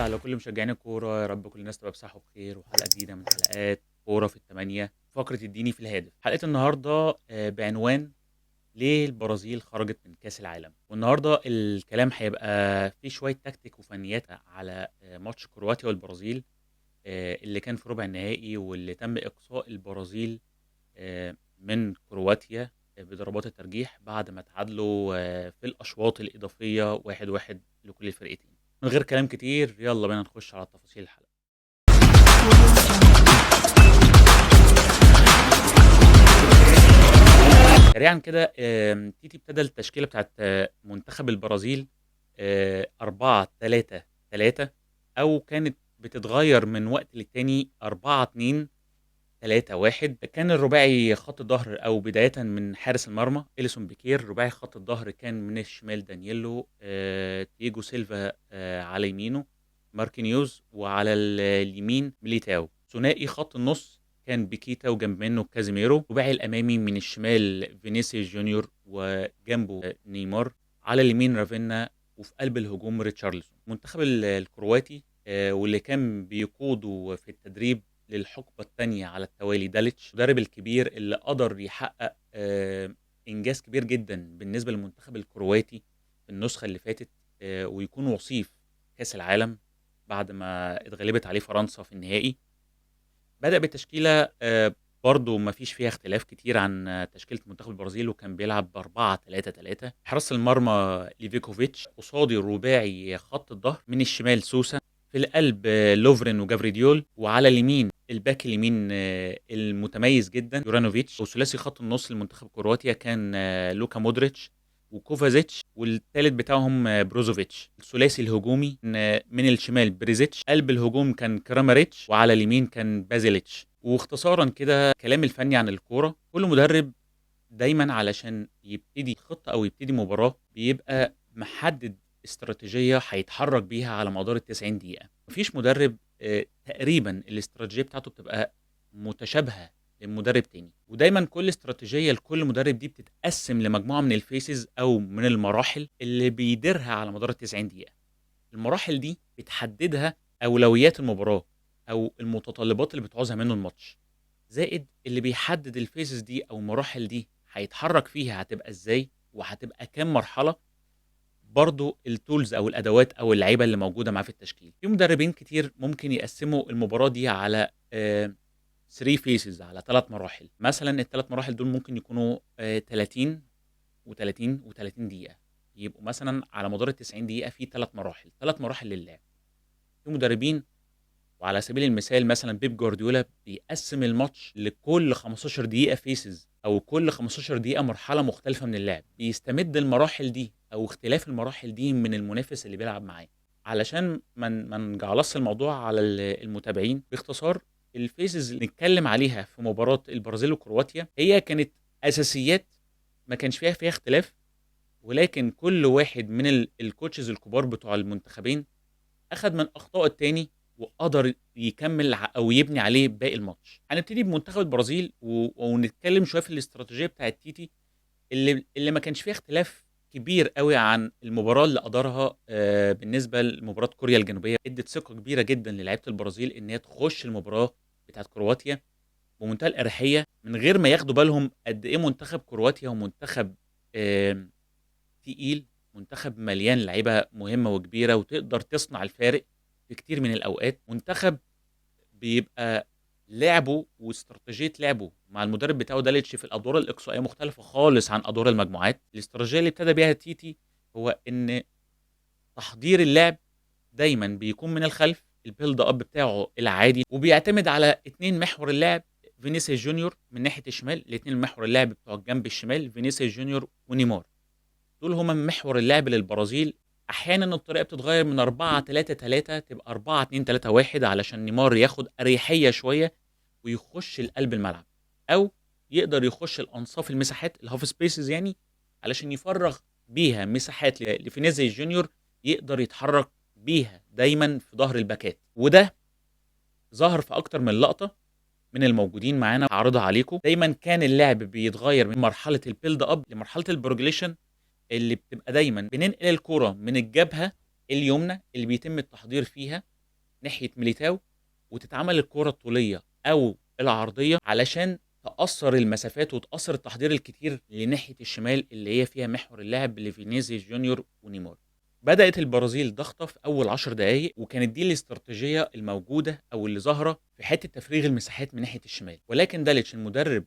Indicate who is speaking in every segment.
Speaker 1: على كل مشجعين الكورة، يا رب كل الناس تبقى بصحة وبخير، وحلقة جديدة من حلقات كورة في التمانية، فقرة اديني في الهادف. حلقة النهاردة بعنوان ليه البرازيل خرجت من كأس العالم. والنهاردة الكلام هيبقى فيه شوية تكتيك وفنيات على ماتش كرواتيا والبرازيل، اللي كان في ربع النهائي واللي تم إقصاء البرازيل من كرواتيا بضربات الترجيح بعد ما تعادلوا في الأشواط الإضافية 1-1 لكل الفرقتين. من غير كلام كتير يلا بينا نخش على تفاصيل الحلقة. سريعا كده، تيتي ابتدى التشكيلة بتاعت منتخب البرازيل 4-3-3، أو كانت بتتغير من وقت للتاني 4-2-3-1. كان الرباعي خط الظهر أو بداية من حارس المرمى إليسون بيكير. رباعي خط الظهر كان من الشمال دانييلو، تياجو سيلفا على يمينه ماركينيوز، وعلى اليمين ميليتاو. ثنائي خط النص كان بيكيتا وجنب منه كازيميرو. رباعي الامامي من الشمال فينيسيوس جونيور وجنبه نيمار، على اليمين رافينا، وفي قلب الهجوم ريتشارلسون. المنتخب الكرواتي واللي كان بيقوده في التدريب للحقبة الثانية على التوالي داليتش، المدرب الكبير اللي قدر يحقق إنجاز كبير جدا بالنسبة للمنتخب الكرواتي في النسخة اللي فاتت، ويكون وصيف كأس العالم بعد ما اتغلبت عليه فرنسا في النهائي. بدأ بتشكيلة برضو ما فيش فيها اختلاف كتير عن تشكيلة منتخب البرازيل، وكان بيلعب ب4-3-3. حرس المرمى ليفيكوفيتش، قصادي الرباعي خط الظهر من الشمال سوسا، في القلب لوفرين وجافريديول، وعلى اليمين الباك اليمين المتميز جدا يورانوفيتش. وثلاثي خط النص لمنتخب كرواتيا كان لوكا مودريتش وكوفازيتش، والثالث بتاعهم بروزوفيتش. الثلاثي الهجومي من الشمال بريزيتش، قلب الهجوم كان كراماريتش، وعلى اليمين كان بازيليتش. واختصارا كده كلام الفني عن الكوره، كل مدرب دايما علشان يبتدي خطه او يبتدي مباراه بيبقى محدد استراتيجيه هيتحرك بيها على مدار ال90 دقيقه. مفيش مدرب تقريبا الاستراتيجيه بتاعته بتبقى متشابهه لمدرب تاني، ودايما كل استراتيجيه لكل مدرب دي بتتقسم لمجموعه من الفيسز او من المراحل اللي بيديرها على مدار ال90 دقيقه. المراحل دي بتحددها اولويات المباراه او المتطلبات اللي بتعوزها منه الماتش، زائد اللي بيحدد الفيسز دي او المراحل دي هيتحرك فيها هتبقى ازاي وهتبقى كام مرحله. برضو التولز او الادوات او اللعيبه اللي موجوده معاه في التشكيل. في مدربين كتير ممكن يقسموا المباراه دي على 3 فيسز، على 3 مراحل. مثلا الثلاث مراحل دول ممكن يكونوا 30 و30 و30 دقيقه، يبقوا مثلا على مدار ال90 دقيقه في 3 مراحل للعب. في مدربين، وعلى سبيل المثال مثلا بيب جوارديولا، بيقسم الماتش لكل 15 دقيقة فيسز، أو كل 15 دقيقة مرحلة مختلفة من اللعب، بيستمد المراحل دي أو اختلاف المراحل دي من المنافس اللي بيلعب معاه، علشان ما نجعلص الموضوع على المتابعين. باختصار، الفيسز اللي نتكلم عليها في مباراة البرازيل وكرواتيا هي كانت أساسيات ما كانش فيها اختلاف، ولكن كل واحد من الكوتشز الكبار بتوع المنتخبين أخد من أخطاء التاني وقدر يكمل او يبني عليه باقي الماتش. هنبتدي بمنتخب البرازيل ونتكلم شويه في الاستراتيجيه بتاعه تيتي اللي ما كانش فيها اختلاف كبير قوي عن المباراه اللي قدرها بالنسبه لمباراه كوريا الجنوبيه. ادت ثقه كبيره جدا للاعيبه البرازيل ان هي تخش المباراه بتاعه كرواتيا بمنتهى الاريحيه، من غير ما ياخدوا بالهم قد ايه منتخب كرواتيا ومنتخب تقيل، منتخب مليان لعيبه مهمه وكبيره وتقدر تصنع الفارق في كتير من الاوقات. منتخب بيبقى لعبه واستراتيجيه لعبه مع المدرب بتاعه داليتش في الادوار الاقصائيه مختلفه خالص عن ادوار المجموعات. الاستراتيجيه اللي ابتدى بيها تيتي هو ان تحضير اللعب دايما بيكون من الخلف، البيلد اب بتاعه العادي، وبيعتمد على 2 محور اللعب، فينيسيوس جونيور من ناحيه الشمال، الاثنين محور اللعب بتوع الجنب الشمال فينيسيوس جونيور ونيمار. دول هما محور اللعب للبرازيل. احيانا الطريقه بتتغير من 4-3-3 تبقى 4-2-3-1 علشان نيمار ياخد اريحيه شويه ويخش لقلب الملعب، او يقدر يخش الانصاف المساحات الهاف سبيسز يعني، علشان يفرغ بيها مساحات لفينيسيوس جونيور يقدر يتحرك بيها دايما في ظهر الباكات. وده ظهر في اكتر من لقطه من الموجودين معانا هعرضها عليكم. دايما كان اللعب بيتغير من مرحله البيلد اب لمرحله البروجليشن، اللي بتبقى دايما بننقل الكرة من الجبهة اليمنى اللي بيتم التحضير فيها ناحية ميليتاو، وتتعمل الكرة الطولية أو العرضية علشان تقصّر المسافات وتقصّر التحضير الكتير لناحية الشمال اللي هي فيها محور اللعب لفينيسيوس جونيور ونيمار. بدأت البرازيل ضاغطة في أول 10 دقايق، وكانت دي الاستراتيجية الموجودة أو اللي ظاهرة في حتّة تفريغ المساحات من ناحية الشمال، ولكن داليتش المدرب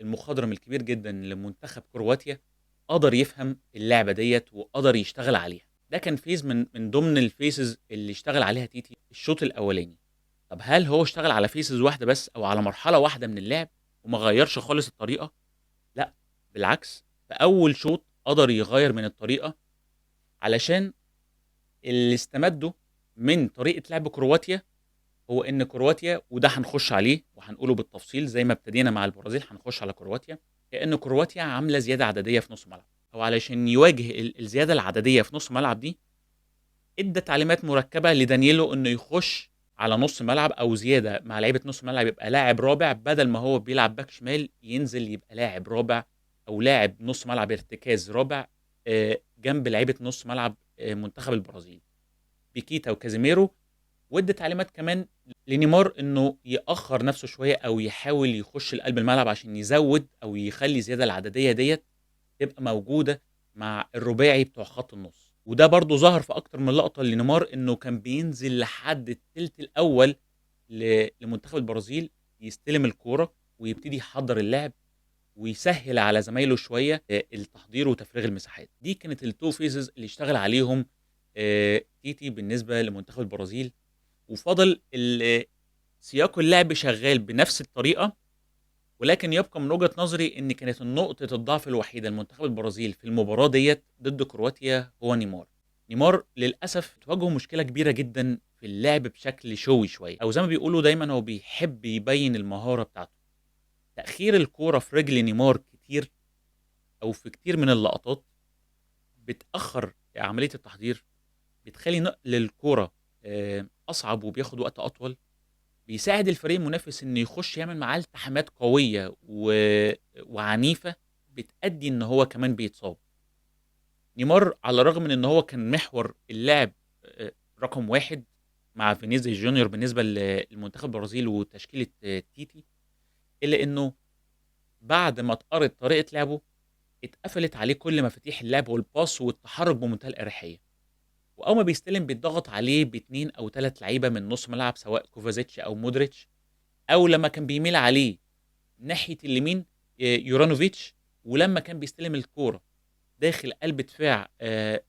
Speaker 1: المخضرم الكبير جدًا لمنتخب كرواتيا قدر يفهم اللعبة ديّة وقدر يشتغل عليها. ده كان phase من ضمن الphases اللي اشتغل عليها تيتي الشوط الأولاني. طب هل هو اشتغل على phases واحدة بس أو على مرحلة واحدة من اللعب وما غيّرش خالص الطريقة؟ لأ، بالعكس، في أول شوط قدر يغيّر من الطريقة علشان اللي استمدّه من طريقة لعب كرواتيا هو إن كرواتيا وده هنخش عليه وهنقوله بالتفصيل زي ما ابتدينا مع البرازيل هنخش على كرواتيا، لإن كرواتيا عاملة زيادة عددية في نُص ملعب، هو علشان يواجه الزيادة العددية في نُص ملعب دي، ادّى تعليمات مركبة لدانييلو إنه يخش على نُص ملعب أو زيادة مع لعيبة نُص ملعب يبقى لاعب رابع بدل ما هو بيلعب باك شمال ينزل يبقى لاعب رابع أو لاعب نُص ملعب ارتكاز رابع جنب لعيبة نُص ملعب منتخب البرازيل، بيكيتا وكازيميرو، وادّى تعليمات كمان لنيمار إنه يأخّر نَفْسه شوية أو يحاول يخش لقلب الملعب عشان يزوّد أو يخلّي الزيادة العددية ديّة تبقى موجودة مع الرباعي بتوع خط النُص، وده برضه ظهر في أكتر من لقطة لنيمار إنه كان بينزل لحد التِلت الأول لمنتخب البرازيل يستلم الكورة ويبتدي يحضّر اللعب ويسهّل على زمايله شوية التحضير وتفريغ المساحات. دي كانت الtwo phases اللي اشتغل عليهم تيتي بالنسبة لمنتخب البرازيل، وفضل سياق اللعب شغّال بنفس الطريقة، ولكن يبقى من وجهة نظري إن كانت نقطة الضعف الوحيدة لمنتخب البرازيل في المباراة ديّة ضد كرواتيا هو نيمار. نيمار للأسف بتواجهه مشكلة كبيرة جدًا في اللعب بشكل شوي شوية، أو زي ما بيقولوا دايمًا هو بيحب يبيّن المهارة بتاعته. تأخير الكورة في رجل نيمار كتير أو في كتير من اللقطات بتأخّر عملية التحضير، بتخلّي نقل الكورة أصعب وبياخد وقت أطول. بيساعد الفريق المنافس إنه يخش يعمل معاه التحامات قوية وعنيفة بتأدي إن هو كمان بيتصاب. نيمار على الرغم من إن هو كان محور اللعب رقم 1 مع فينيسيوس جونيور بالنسبة لمنتخب البرازيل وتشكيلة تيتي، إلا إنه بعد ما اتقرت طريقة لعبه، اتقفلت عليه كل مفاتيح اللعب والباص والتحرك بمنتهى الأريحية. وأول ما بيستلم بيتضغط عليه ب2 أو 3 لعيبة من نُص ملعب سواء كوفازيتش أو مودريتش، أو لمّا كان بيميل عليه ناحية اليمين يورانوفيتش، ولمّا كان بيستلم الكورة داخل قلب دفاع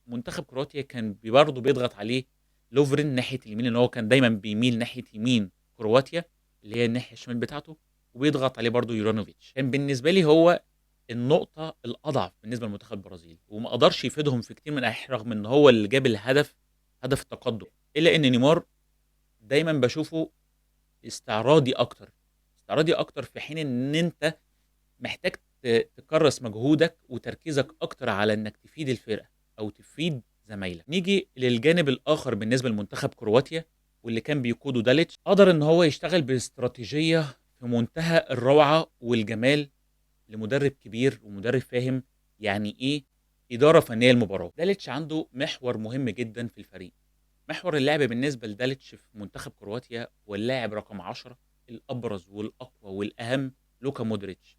Speaker 1: منتخب كرواتيا كان برضه بيضغط عليه لوفرين ناحية اليمين، لإن هو كان دايمًا بيميل ناحية يمين كرواتيا اللي هي الناحية الشمال بتاعته، وبيضغط عليه برضه يورانوفيتش. كان بالنسبة لي هو النقطة الأضعف بالنسبة لمنتخب البرازيل، وما قدرش يفيدهم في كتير من النواحي رغم إن هو اللي جاب الهدف، هدف التقدم، إلا إن نيمار دايمًا باشوفه استعراضي أكتر، استعراضي أكتر في حين إن أنت محتاج تكرّس مجهودك وتركيزك أكتر على إنك تفيد الفرقة أو تفيد زمايلك. نيجي للجانب الآخر بالنسبة لمنتخب كرواتيا واللي كان بيقوده داليتش، قدر إن هو يشتغل باستراتيجية في منتهى الروعة والجمال لمدرب كبير ومدرب فاهم يعني إيه إدارة فنية للمباراة. داليتش عنده محور مهم جدًا في الفريق. محور اللعب بالنسبة لداليتش في منتخب كرواتيا هو اللاعب رقم 10 الأبرز والأقوى والأهم لوكا مودريتش.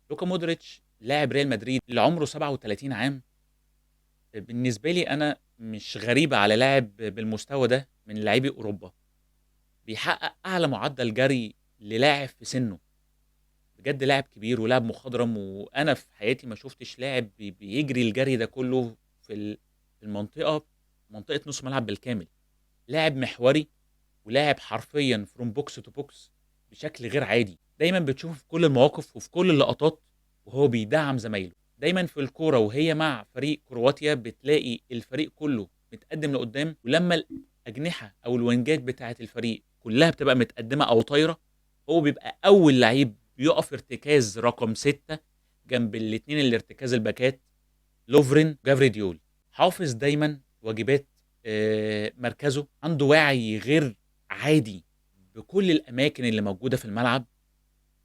Speaker 1: لوكا مودريتش لاعب ريال مدريد اللي عمره 37 عام، بالنسبة لي أنا مش غريبة على لاعب بالمستوى ده من لاعبي أوروبا، بيحقق أعلى معدل جري للاعب في سنه، بجد لاعب كبير ولاعب مخضرم، وأنا في حياتي ما شُفتش لاعب بيجري الجري ده كله في المنطقة منطقة نُص ملعب بالكامل، لاعب محوري ولاعب حرفيًا from box to box بشكل غير عادي، دايمًا بتشوفه في كل المواقف وفي كل اللقطات وهو بيدعّم زمايله، دايمًا في الكورة وهي مع فريق كرواتيا بتلاقي الفريق كله متقدّم لقدّام، ولمّا الأجنحة أو الوينجات بتاعة الفريق كلّها بتبقى متقدّمة أو طايرة، هو بيبقى أول لعيب بيُقف ارتكاز رقم 6 جنب الاتنين الارتكاز الباكات لوفرين، جافريديول، حافظ دايمًا واجبات مركزه، عنده وعي غير عادي بكل الأماكن اللي موجودة في الملعب،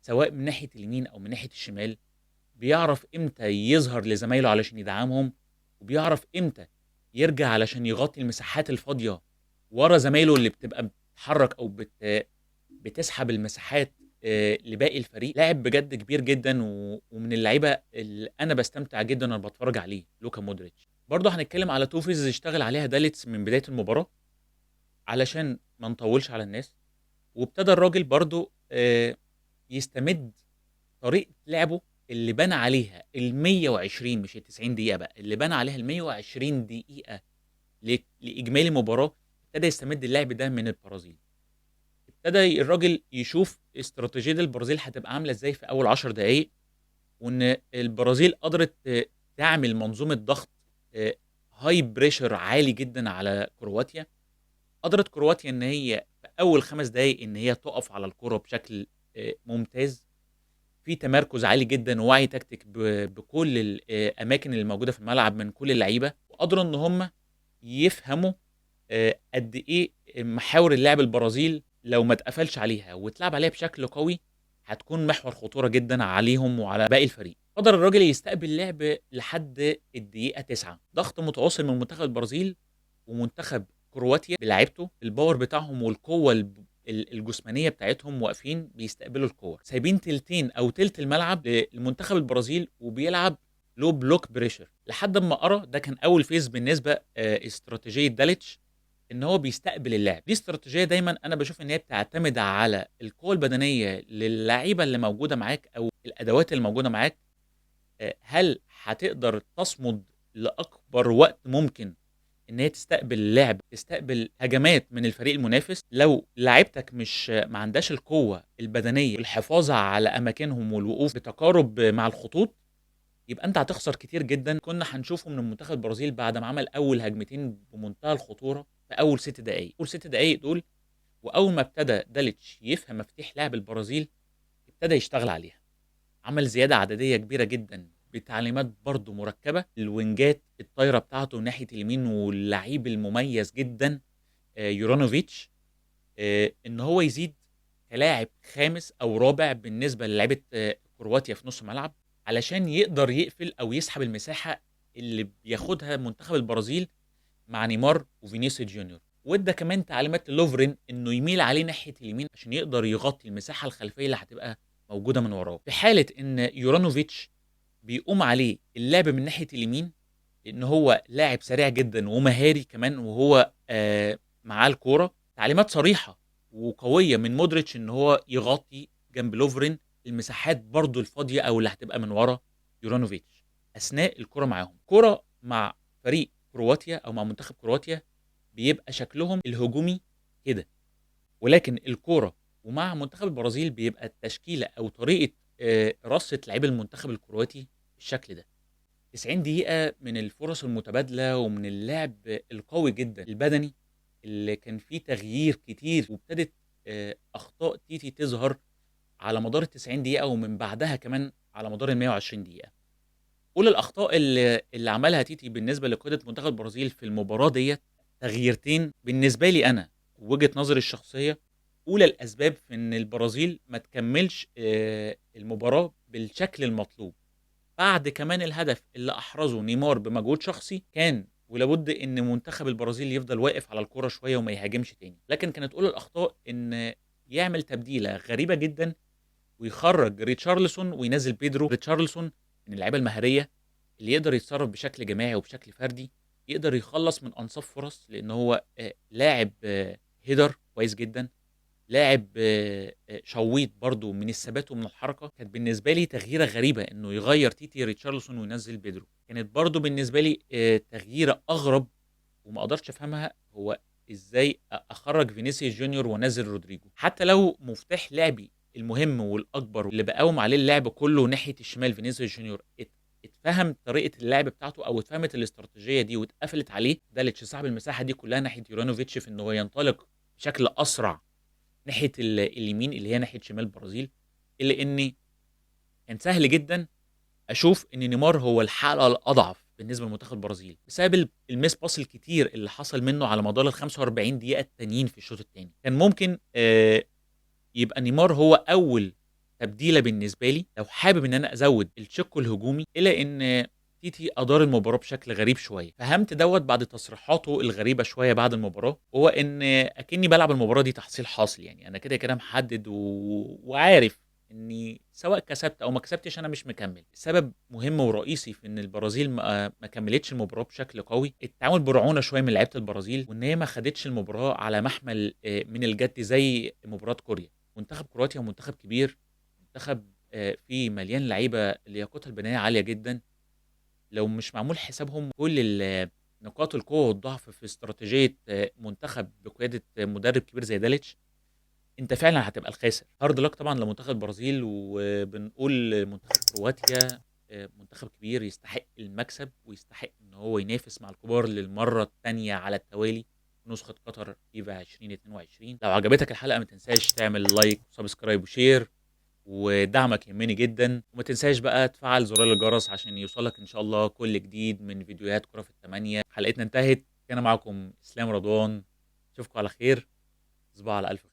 Speaker 1: سواء من ناحية اليمين أو من ناحية الشمال، بيعرف إمتى يظهر لزمايله علشان يدعمهم، وبيعرف إمتى يرجع علشان يغطي المساحات الفاضية ورا زمايله اللي بتبقى بتتحرك او بتسحب المساحات لباقي الفريق. لاعب بجد كبير جدا ومن اللعيبه اللي انا بستمتع جدا وانا بتفرج عليه لوكا مودريتش. برضه هنتكلم على تو فيزز اشتغل عليها داليتس من بدايه المباراه علشان ما نطولش على الناس. وابتدى الراجل برضه يستمد طريقة لعبه اللي بنى عليها ال120 مش ال90 دقيقة بقى، اللي بنى عليها ال120 دقيقة لإجمالي مباراة. ابتدى يستمد اللعب ده من البرازيل. ابتدى الراجل يشوف استراتيجية البرازيل هتبقى عاملة ازاي في أول 10 دقايق، وإن البرازيل قدرت تعمل منظومة ضغط هاي بريشر عالي جدا على كرواتيا. قدرت كرواتيا إن هي في أول 5 دقايق إن هي تقف على الكرة بشكل ممتاز، في تمركز عالي جدًا ووعي تكتيك بكل الأماكن اللي موجودة في الملعب من كل اللعيبة، وقدروا إن هم يفهموا قد إيه محاور اللعب البرازيل لو ما اتقفلش عليها واتلعب عليها بشكل قوي، هتكون محور خطورة جدًا عليهم وعلى باقي الفريق. قدر الراجل يستقبل اللعب لحد الدقيقة 9، ضغط متواصل من منتخب البرازيل ومنتخب كرواتيا بلعيبته، الباور بتاعهم والقوة الجسمانية بتاعتهم واقفين بيستقبلوا الكور، سايبين تلتين أو تلت الملعب لمنتخب البرازيل وبيلعب لو بلوك بريشر لحد أما أرى ده كان أول فيز بالنسبة استراتيجية داليتش إن هو بيستقبل اللعب. دي استراتيجية دايمًا أنا باشوف إن هي بتعتمد على القوة البدنية للعيبة اللي موجودة معاك أو الأدوات اللي موجودة معاك. هل هتقدر تصمد لأكبر وقت ممكن إن هي تستقبل اللعب، تستقبل هجمات من الفريق المنافس. لو لعيبتك مش ما عندهاش القوة البدنية والحفاظ على أماكنهم والوقوف بتقارب مع الخطوط، يبقى أنت هتخسر كتير جدًا. كنا هنشوفه من المنتخب البرازيل بعد ما عمل أول هجمتين بمنتهى الخطورة في أول 6 دقايق. أول 6 دقايق دول وأول ما ابتدى داليتش يفهم مفاتيح لعب البرازيل، ابتدى يشتغل عليها. عمل زيادة عددية كبيرة جدًا بتعليمات برضه مركبة، الوينجات الطايرة بتاعته ناحية اليمين واللعيب المميز جدًا يورانوفيتش، إن هو يزيد كلاعب خامس أو رابع بالنسبة للاعيبة كرواتيا في نُص الملعب، علشان يقدر يقفل أو يسحب المساحة اللي بياخدها منتخب البرازيل مع نيمار وفينيسيوس جونيور. وادّى كمان تعليمات للوفرين إنه يميل عليه ناحية اليمين عشان يقدر يغطي المساحة الخلفية اللي هتبقى موجودة من وراه. في حالة إن يورانوفيتش بيقوم عليه اللعب من ناحية اليمين، لإن هو لاعب سريع جدًا ومهاري كمان وهو معاه الكورة، تعليمات صريحة وقوية من مودريتش إن هو يغطي جنب لوفرين المساحات برضه الفاضية أو اللي هتبقى من ورا يورانوفيتش أثناء الكورة معاهم. كورة مع فريق كرواتيا أو مع منتخب كرواتيا بيبقى شكلهم الهجومي كده، ولكن الكورة ومع منتخب البرازيل بيبقى التشكيلة أو طريقة رصة لعيب المنتخب الكرواتي بالشكل ده. 90 دقيقة من الفرص المتبادلة ومن اللعب القوي جدًا البدني، اللي كان فيه تغيير كتير وابتدت أخطاء تيتي تظهر على مدار ال90 دقيقة ومن بعدها كمان على مدار ال120 دقيقة. أولى الأخطاء اللي عملها تيتي بالنسبة لقيادة منتخب البرازيل في المباراة ديّة تغييرتين بالنسبة لي أنا ووجهة نظري الشخصية. أولى الأسباب في إن البرازيل ما تكمّلش المباراة بالشكل المطلوب. بعد كمان الهدف اللي أحرزه نيمار بمجهود شخصي، كان ولابد إن منتخب البرازيل يفضل واقف على الكورة شوية وما يهاجمش تاني. لكن كانت أولى الأخطاء إن يعمل تبديلة غريبة جدًا ويخرّج ريتشارلسون وينزّل بيدرو. ريتشارلسون من اللعيبة المهارية اللي يقدر يتصرّف بشكل جماعي وبشكل فردي، يقدر يخلّص من أنصاف فرص، لإن هو لاعب header كويس جدًا، لاعب شويط برضه من الثبات ومن الحركة. كانت بالنسبة لي تغييرة غريبة إنه يغيّر تيتي ريتشارلسون وينزّل بيدرو. كانت برضه بالنسبة لي تغييرة أغرب وما أقدرش أفهمها، هو إزاي أخرّج فينيسيوس جونيور وأنزّل رودريجو. حتى لو مفتاح لعبي المهم والأكبر واللي باقوّم عليه اللعب كلّه ناحية الشمال فينيسيوس جونيور اتفهم طريقة اللعب بتاعته أو اتفهمت الاستراتيجية دي واتقفلت عليه، داليتش صاحب المساحة دي كلّها ناحية يورانوفيتش في إن هو ينطلق بشكل أسرع ناحية اليمين اللي هي ناحية شمال البرازيل. إلا إني كان سهل جدًا أشوف إن نيمار هو الحلقة الأضعف بالنسبة لمنتخب البرازيل، بسبب الmiss pass الكتير اللي حصل منه على مدار ال45 دقيقة التانيين في الشوط التاني. كان ممكن يبقى نيمار هو أول تبديلة بالنسبة لي لو حابب إن أنا أزوّد الشِق الهجومي. إلا إن تيتي أدار المباراة بشكل غريب شوية، فهمت دوّة بعد تصريحاته الغريبة شوية بعد المباراة، وهو إن أكني بالعب المباراة دي تحصيل حاصل، يعني أنا كده محدد وعارف إني سواء كسبت أو ما كسبتش أنا مش مكمّل. السبب مهم ورئيسي في إن البرازيل ما كمّلتش المباراة بشكل قوي، التعامل برعونة شوية من لعيبة البرازيل، وإن هي ما خدتش المباراة على محمل من الجد زي مباراة كوريا. منتخب كرواتيا منتخب كبير، منتخب فيه مليان لعيبة لياقتها البدنية عالية جدًا، لو مش معمول حسابهم كل نقاط القوة والضعف في استراتيجية منتخب بقيادة مدرب كبير زي داليتش، أنت فعلًا هتبقى الخاسر. hard luck طبعًا لمنتخب البرازيل، وبنقول منتخب كرواتيا منتخب كبير يستحق المكسب، ويستحق إن هو ينافس مع الكبار للمرة التانية على التوالي في نسخة قطر فيفا 2022. لو عجبتك الحلقة ما تنساش تعمل لايك وسبسكرايب وشير، ودعمك يهمني جدًا، وما تنساش بقى تفعّل زرار الجرس عشان يوصلك إن شاء الله كل جديد من فيديوهات كرة في ال8. حلقتنا انتهت، كان معاكم إسلام رضوان، أشوفكم على خير، تصبحوا على ألف